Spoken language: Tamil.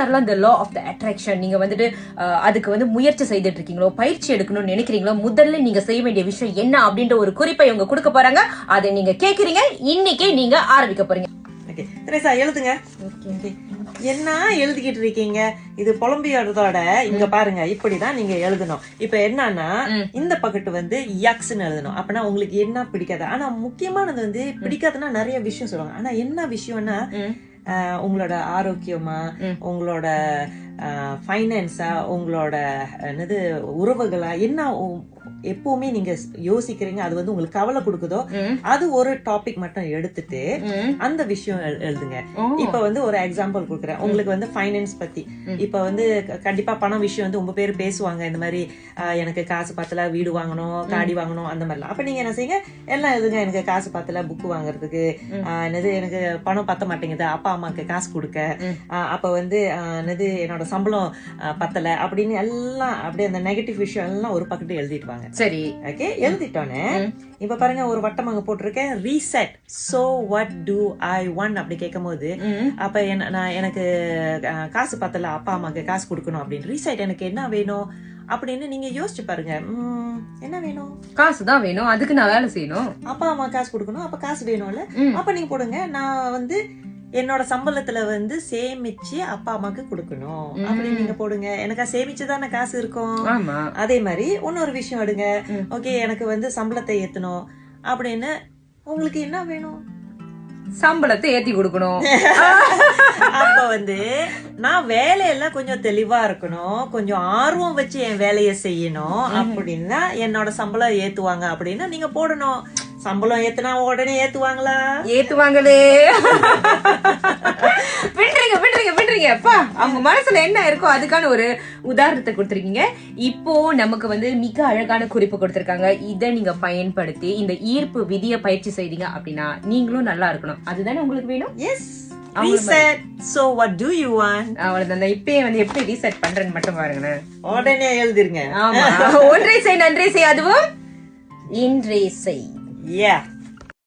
யாரெல்லாம் இந்த லா ஆஃப் த அட்ராக்ஷன் நீங்க வந்துட்டு அதுக்கு வந்து முயற்சி செய்துட்டு இருக்கீங்களோ, பயிற்சி எடுக்கணும்னு நினைக்கிறீங்களோ, முதல்ல நீங்க செய்ய வேண்டிய விஷயம் என்ன அப்படின்ற ஒரு குறிப்பை இவங்க கொடுக்க போறாங்க. அதை நீங்க கேக்குறீங்க, இன்னைக்கே நீங்க ஆரம்பிக்க போறீங்க. எழுதுங்க. என்ன எழுதிக்கிட்டு இருக்கீங்க? இது புலம்பியோட இங்க பாருங்க, இப்படிதான் நீங்க எழுதணும். இப்ப என்னன்னா இந்த பக்கத்து வந்து யக்ஸ்ன்னு எழுதணும். அப்படின்னா உங்களுக்கு என்ன பிடிக்காது. ஆனா முக்கியமானது வந்து பிடிக்காதுன்னா நிறைய விஷயம் சொல்லுவாங்க. ஆனா என்ன விஷயம்னா உங்களோட ஆரோக்கியமா, உங்களோட ஃபைனான்ஸா, உங்களோட என்னது உறவுகளா, என்ன எப்பவுமே நீங்க யோசிக்கிறீங்க அது வந்து உங்களுக்கு கவலை கொடுக்குதோ அது ஒரு டாபிக் மட்டும் எடுத்துட்டு அந்த விஷயம் எழுதுங்க. இப்ப வந்து ஒரு எக்ஸாம்பிள் கொடுக்குறேன் உங்களுக்கு வந்து ஃபைனான்ஸ் பத்தி. இப்ப வந்து கண்டிப்பா பணம் விஷயம் வந்து உங்க பேரு பேசுவாங்க. இந்த மாதிரி எனக்கு காசு பத்தல, வீடு வாங்கணும், காடி வாங்கணும், அந்த மாதிரிலாம். அப்ப நீங்க என்ன செய்யுங்க, எல்லாம் எழுதுங்க. எனக்கு காசு பத்தல புக்கு வாங்குறதுக்கு, என்னது எனக்கு பணம் பத்த மாட்டேங்குது, அப்பா அம்மாக்கு காசு கொடுக்க, அப்ப வந்து என்னது என்னோட சம்பளம் பத்தல அப்படின்னு எல்லாம் அப்படியே அந்த நெகட்டிவ் விஷயம் எல்லாம் ஒரு பக்கத்து எழுதிட்டு வாங்க. சரி, ஓகே. எழுதிட்டோன்னே இப்ப பாருங்க ஒரு வட்டம் அங்க போட்டிருக்கேன், reset. So what to I want அப்படி கேட்கும் போது, அப்ப நான் எனக்கு காசு பத்தல, அப்பா அம்மாக்கு காசு கொடுக்கணும் அப்படின்னு. ரீசெட் எனக்கு என்ன வேணும் அப்படின்னு நீங்க யோசிச்சு பாருங்க. என்ன வேணும்? காசு தான் வேணும். அதுக்கு நான் வேலை செய்யணும். அப்பா அம்மா காசு கொடுக்கணும், அப்ப காசு வேணும்ல. அப்ப நீங்க போடுங்க, நான் வந்து என்னோட சம்பளத்துல வந்து சேமிச்சு அப்பா அம்மாக்கு கொடுக்கணும் அப்படின்னு நீங்க போடுங்க. எனக்கு சேமிச்சுதானே காசு இருக்கும். அதே மாதிரி இன்னொரு விஷயம் எடுங்க. ஓகே, எனக்கு வந்து சம்பளத்தை ஏத்தணும் அப்படின்னு. உங்களுக்கு என்ன வேணும்? சம்பளத்தை ஏத்தி கொடுக்கணும். அப்ப வந்து நான் வேலையெல்லாம் கொஞ்சம் தெளிவா இருக்கணும், கொஞ்சம் ஆர்வம் வச்சு என் வேலையை செய்யணும் அப்படின்னா என்னோட சம்பளம் ஏத்துவாங்க அப்படின்னு நீங்க போடணும். சம்பளம் ஏத்துனா உடனே ஏத்துவாங்களா? ஏத்துவாங்களே. விட்டுறீங்க விட்டுறீங்க விட்டுறீங்க. அப்பா அவங்க மனசுல என்ன இருக்கோ அதுக்கான ஒரு உதாரணத்தை கொடுத்துருக்கீங்க. இப்போ நமக்கு வந்து மிக அழகான குறிப்பு கொடுத்திருக்காங்க. இதை நீங்க பயன்படுத்தி இந்த ஈர்ப்பு விதியை பயிற்சி செய்தீங்க அப்படின்னா நீங்களும் நல்லா இருக்கணும். அதுதானே உங்களுக்கு வேணும்? S. Reset. So what do you want? அவ்வளவுதான். இப்பயே வந்து எப்படி ரீசெட் பண்றேன்னு மட்டும் பாருங்க. உடனே எழுதிருங்க. ஆமா. ஒன்றை செய் நன்றி செய், அதுவும் இன்றே செய். Yeah.